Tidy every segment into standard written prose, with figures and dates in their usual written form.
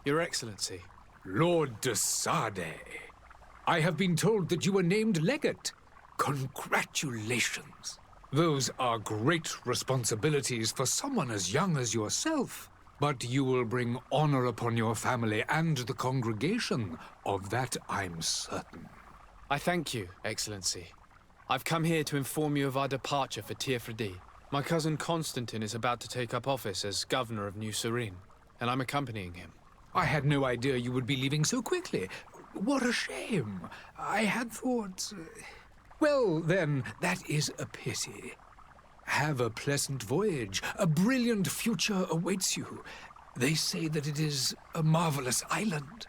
Your Excellency. Lord de Sade, I have been told that you were named legate. Congratulations. Those are great responsibilities for someone as young as yourself. But you will bring honor upon your family and the congregation. Of that I'm certain. I thank you, Excellency. I've come here to inform you of our departure for Tirfredi. My cousin Constantine is about to take up office as governor of New Serene, and I'm accompanying him. I had no idea you would be leaving so quickly. What a shame. I had thought... Well, then, that is a pity. Have a pleasant voyage. A brilliant future awaits you. They say that it is a marvelous island.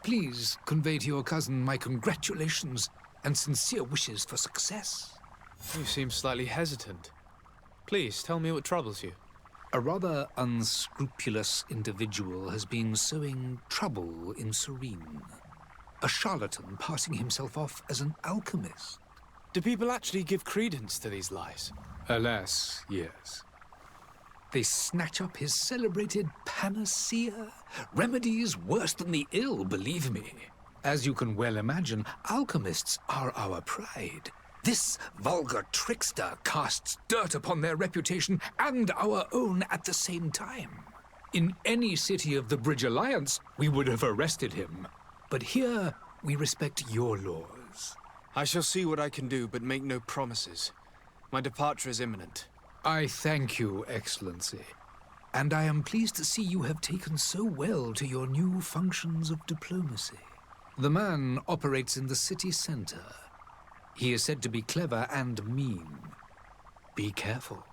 Please convey to your cousin my congratulations and sincere wishes for success. You seem slightly hesitant. Please, tell me what troubles you. A rather unscrupulous individual has been sowing trouble in Serene. A charlatan passing himself off as an alchemist. Do people actually give credence to these lies? Alas, yes. They snatch up his celebrated panacea. Remedies worse than the ill, believe me. As you can well imagine, alchemists are our pride. This vulgar trickster casts dirt upon their reputation and our own at the same time. In any city of the Bridge Alliance, we would have arrested him. But here, we respect your laws. I shall see what I can do, but make no promises. My departure is imminent. I thank you, Excellency. And I am pleased to see you have taken so well to your new functions of diplomacy. The man operates in the city center. He is said to be clever and mean. Be careful.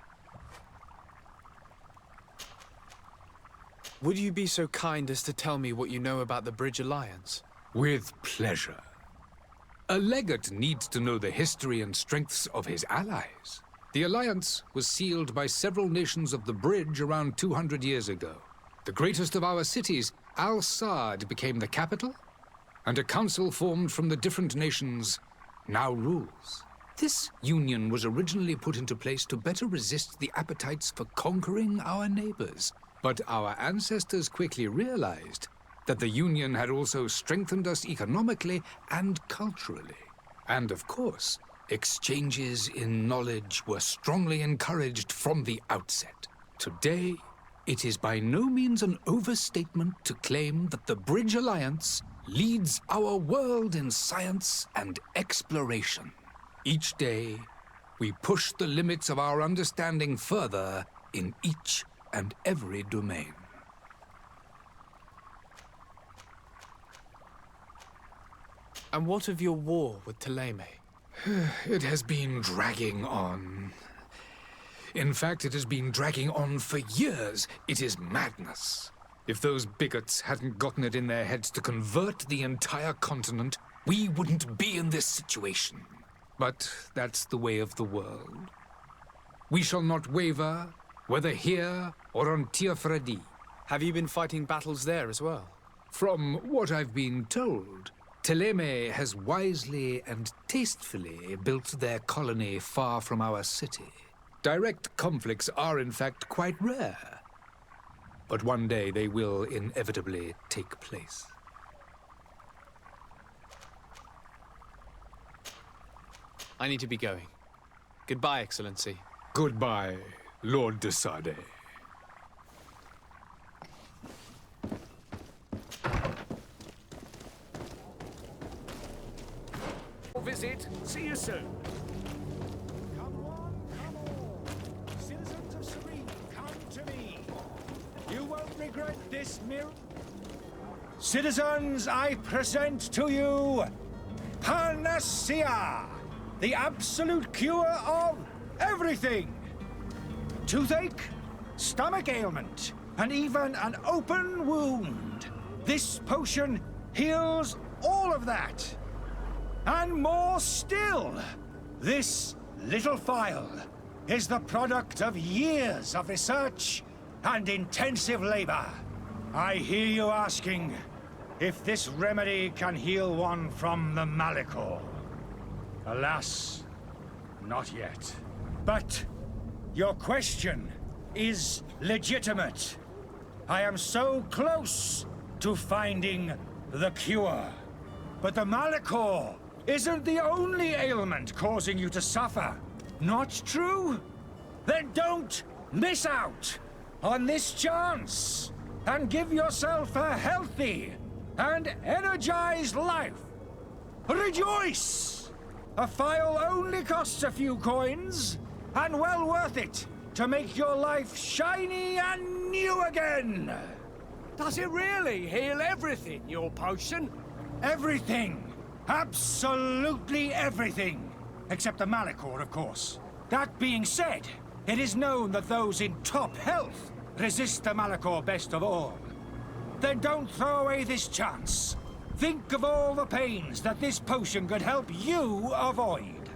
Would you be so kind as to tell me what you know about the Bridge Alliance? With pleasure. A legate needs to know the history and strengths of his allies. The alliance was sealed by several nations of the Bridge around 200 years ago. The greatest of our cities, Al-Saad, became the capital, and a council formed from the different nations now rules. This union was originally put into place to better resist the appetites for conquering our neighbors. But our ancestors quickly realized that the union had also strengthened us economically and culturally. And of course, exchanges in knowledge were strongly encouraged from the outset. Today, it is by no means an overstatement to claim that the Bridge Alliance leads our world in science and exploration. Each day, we push the limits of our understanding further in each and every domain. And what of your war with Ptolemy? It has been dragging on. In fact, it has been dragging on for years. It is madness. If those bigots hadn't gotten it in their heads to convert the entire continent, we wouldn't be in this situation. But that's the way of the world. We shall not waver, whether here or on Tirfredi. Have you been fighting battles there as well? From what I've been told, Ptolemy has wisely and tastefully built their colony far from our city. Direct conflicts are in fact quite rare. But one day they will inevitably take place. I need to be going. Goodbye, Excellency. Goodbye, Lord de Sade. Visit. See you soon. Come on, come on. Citizens of Serene, come to me. You won't regret this meal. Citizens, I present to you Panacea, the absolute cure of everything. Toothache, stomach ailment, and even an open wound. This potion heals all of that. And more still, this little phial is the product of years of research and intensive labor. I hear you asking if this remedy can heal one from the Malichor. Alas, not yet. But your question is legitimate. I am so close to finding the cure. But the Malachor isn't the only ailment causing you to suffer. Not true? Then don't miss out on this chance and give yourself a healthy and energized life. Rejoice! A phial only costs a few coins, and well worth it to make your life shiny and new again. Does it really heal everything, your potion? Everything. Absolutely everything. Except the Malachor, of course. That being said, it is known that those in top health resist the Malachor best of all. Then don't throw away this chance. Think of all the pains that this potion could help you avoid.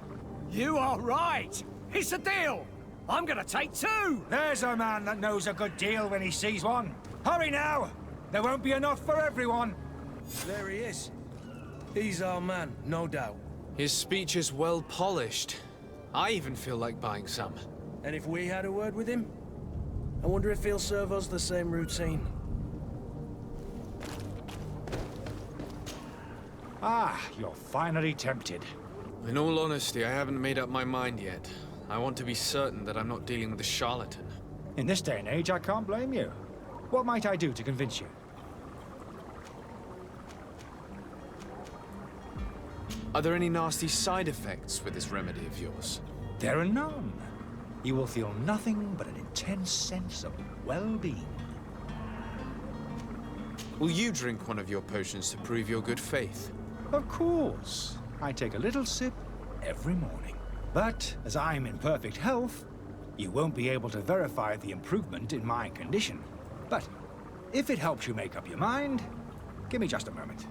You are right. It's a deal. I'm gonna take 2. There's a man that knows a good deal when he sees one. Hurry now. There won't be enough for everyone. There he is. He's our man, no doubt. His speech is well polished. I even feel like buying some. And if we had a word with him, I wonder if he'll serve us the same routine. Ah, you're finally tempted. In all honesty, I haven't made up my mind yet. I want to be certain that I'm not dealing with a charlatan. In this day and age, I can't blame you. What might I do to convince you? Are there any nasty side effects with this remedy of yours? There are none. You will feel nothing but an intense sense of well-being. Will you drink one of your potions to prove your good faith? Of course. I take a little sip every morning. But as I'm in perfect health, you won't be able to verify the improvement in my condition. But if it helps you make up your mind, give me just a moment.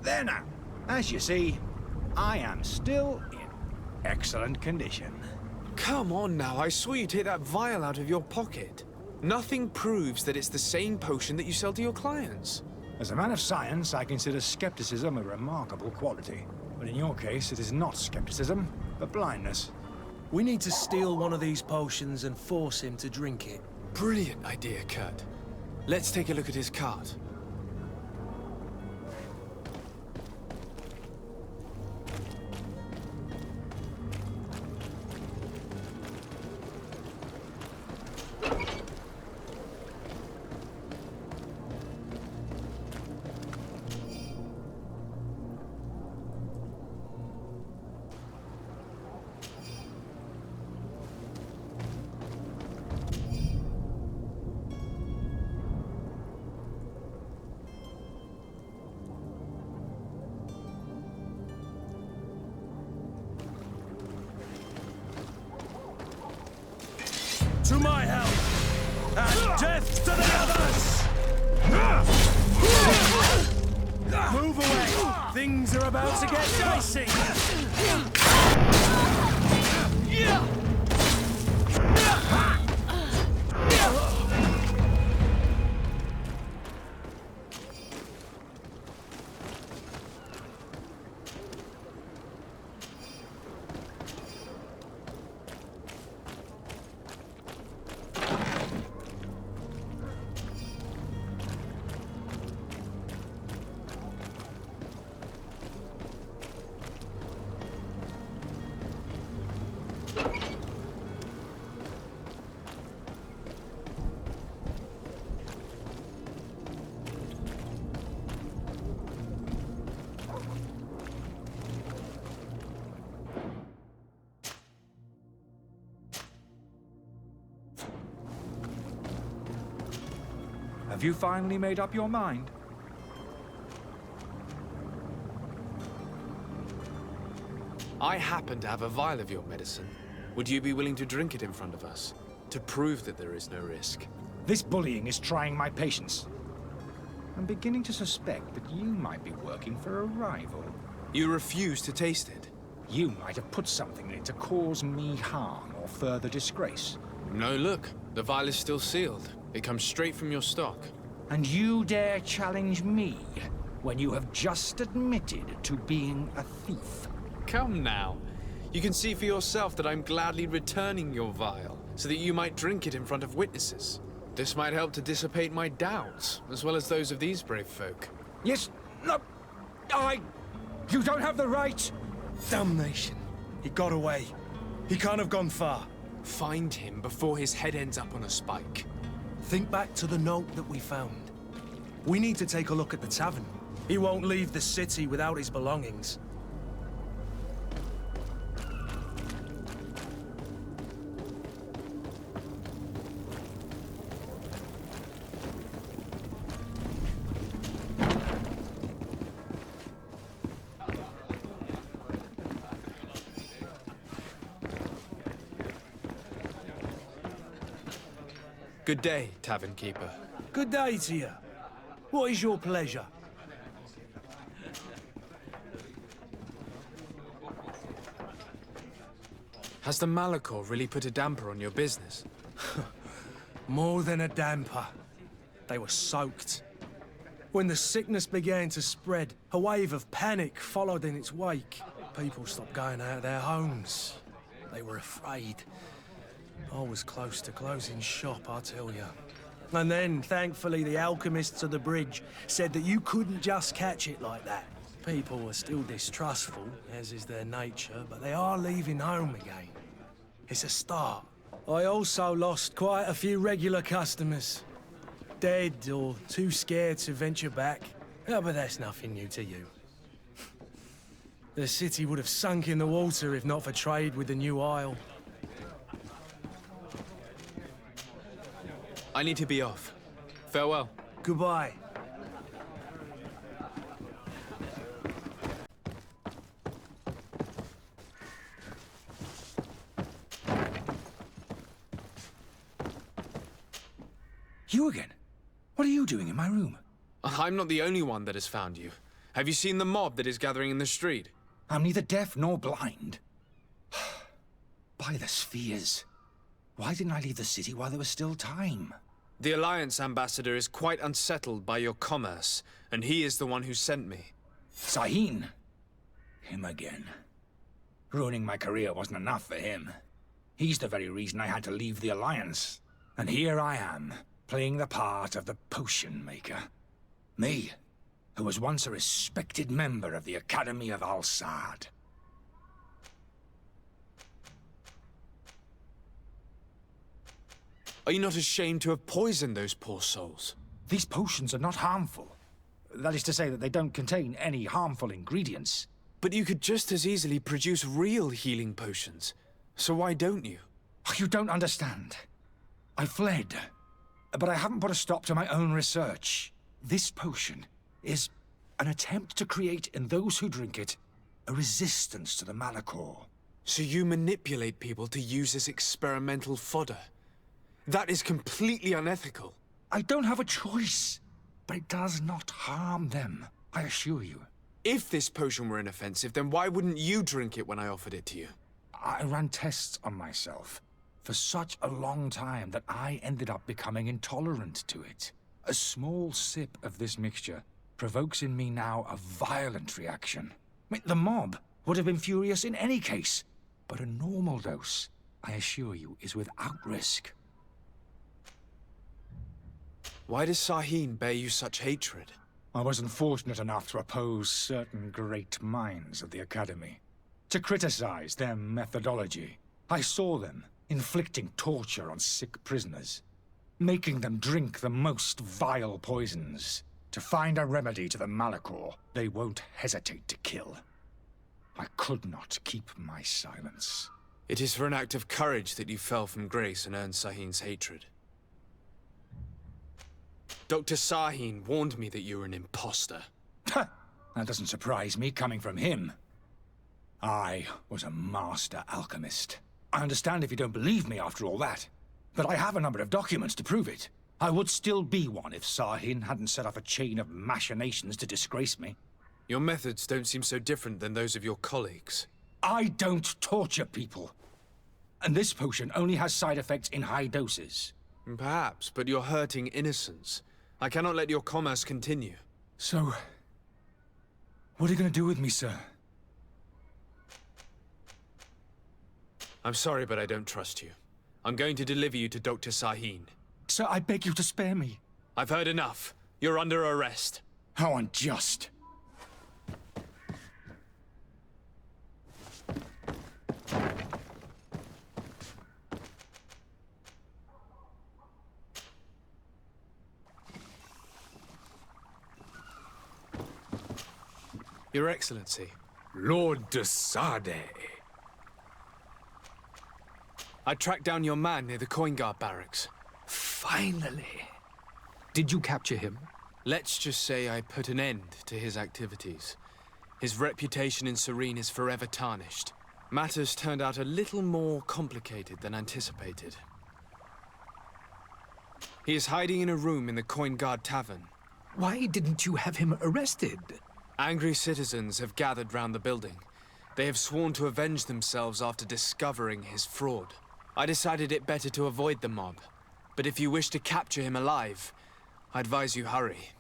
There now. As you see, I am still in excellent condition. Come on now, I saw you take that vial out of your pocket. Nothing proves that it's the same potion that you sell to your clients. As a man of science, I consider skepticism a remarkable quality. But in your case, it is not skepticism, but blindness. We need to steal one of these potions and force him to drink it. Brilliant idea, Kurt. Let's take a look at his cart. To my help, and death to the others! Move away! Things are about to get dicey! Have you finally made up your mind? I happen to have a vial of your medicine. Would you be willing to drink it in front of us? To prove that there is no risk? This bullying is trying my patience. I'm beginning to suspect that you might be working for a rival. You refuse to taste it? You might have put something in it to cause me harm or further disgrace. No, look. The vial is still sealed. It comes straight from your stock. And you dare challenge me when you have just admitted to being a thief? Come now. You can see for yourself that I'm gladly returning your vial, so that you might drink it in front of witnesses. This might help to dissipate my doubts, as well as those of these brave folk. Yes, no, You don't have the right! Damnation. He got away. He can't have gone far. Find him before his head ends up on a spike. Think back to the note that we found. We need to take a look at the tavern. He won't leave the city without his belongings. Good day, tavern keeper. Good day to you. What is your pleasure? Has the Malachor really put a damper on your business? More than a damper. They were soaked. When the sickness began to spread, a wave of panic followed in its wake. People stopped going out of their homes. They were afraid. I was close to closing shop, I tell you. And then, thankfully, the alchemists of the bridge said that you couldn't just catch it like that. People were still distrustful, as is their nature, but they are leaving home again. It's a start. I also lost quite a few regular customers. Dead or too scared to venture back. Oh, but that's nothing new to you. The city would have sunk in the water if not for trade with the New Isle. I need to be off. Farewell. Goodbye. You again? What are you doing in my room? I'm not the only one that has found you. Have you seen the mob that is gathering in the street? I'm neither deaf nor blind. By the spheres. Why didn't I leave the city while there was still time? The Alliance ambassador is quite unsettled by your commerce, and he is the one who sent me. Sahin. Him again. Ruining my career wasn't enough for him. He's the very reason I had to leave the Alliance. And here I am, playing the part of the potion maker. Me, who was once a respected member of the Academy of Al-Sad. Are you not ashamed to have poisoned those poor souls? These potions are not harmful. That is to say that they don't contain any harmful ingredients. But you could just as easily produce real healing potions. So why don't you? Oh, you don't understand. I fled, but I haven't put a stop to my own research. This potion is an attempt to create in those who drink it a resistance to the Malachor. So you manipulate people to use as experimental fodder? That is completely unethical. I don't have a choice, but it does not harm them, I assure you. If this potion were inoffensive, then why wouldn't you drink it when I offered it to you? I ran tests on myself for such a long time that I ended up becoming intolerant to it. A small sip of this mixture provokes in me now a violent reaction. I mean, the mob would have been furious in any case, but a normal dose, I assure you, is without risk. Why does Sahin bear you such hatred? I wasn't fortunate enough to oppose certain great minds of the Academy. To criticize their methodology. I saw them inflicting torture on sick prisoners, making them drink the most vile poisons. To find a remedy to the Malachor, they won't hesitate to kill. I could not keep my silence. It is for an act of courage that you fell from grace and earned Sahin's hatred. Dr. Sahin warned me that you were an imposter. That doesn't surprise me, coming from him. I was a master alchemist. I understand if you don't believe me after all that, but I have a number of documents to prove it. I would still be one if Sahin hadn't set off a chain of machinations to disgrace me. Your methods don't seem so different than those of your colleagues. I don't torture people. And this potion only has side effects in high doses. Perhaps, but you're hurting innocents. I cannot let your commerce continue. So, what are you going to do with me, sir? I'm sorry, but I don't trust you. I'm going to deliver you to Dr. Sahin. Sir, I beg you to spare me. I've heard enough. You're under arrest. How unjust. Your Excellency. Lord de Sade. I tracked down your man near the Coin Guard barracks. Finally. Did you capture him? Let's just say I put an end to his activities. His reputation in Serene is forever tarnished. Matters turned out a little more complicated than anticipated. He is hiding in a room in the Coin Guard Tavern. Why didn't you have him arrested? Angry citizens have gathered round the building. They have sworn to avenge themselves after discovering his fraud. I decided it better to avoid the mob. But if you wish to capture him alive, I advise you hurry.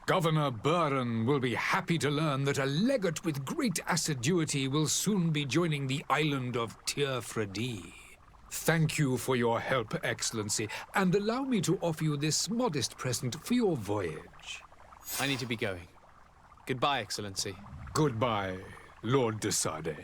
Governor Buren will be happy to learn that a legate with great assiduity will soon be joining the island of Tir-Fredi. Thank you for your help, Excellency, and allow me to offer you this modest present for your voyage. I need to be going. Goodbye, Excellency. Goodbye, Lord de Sade.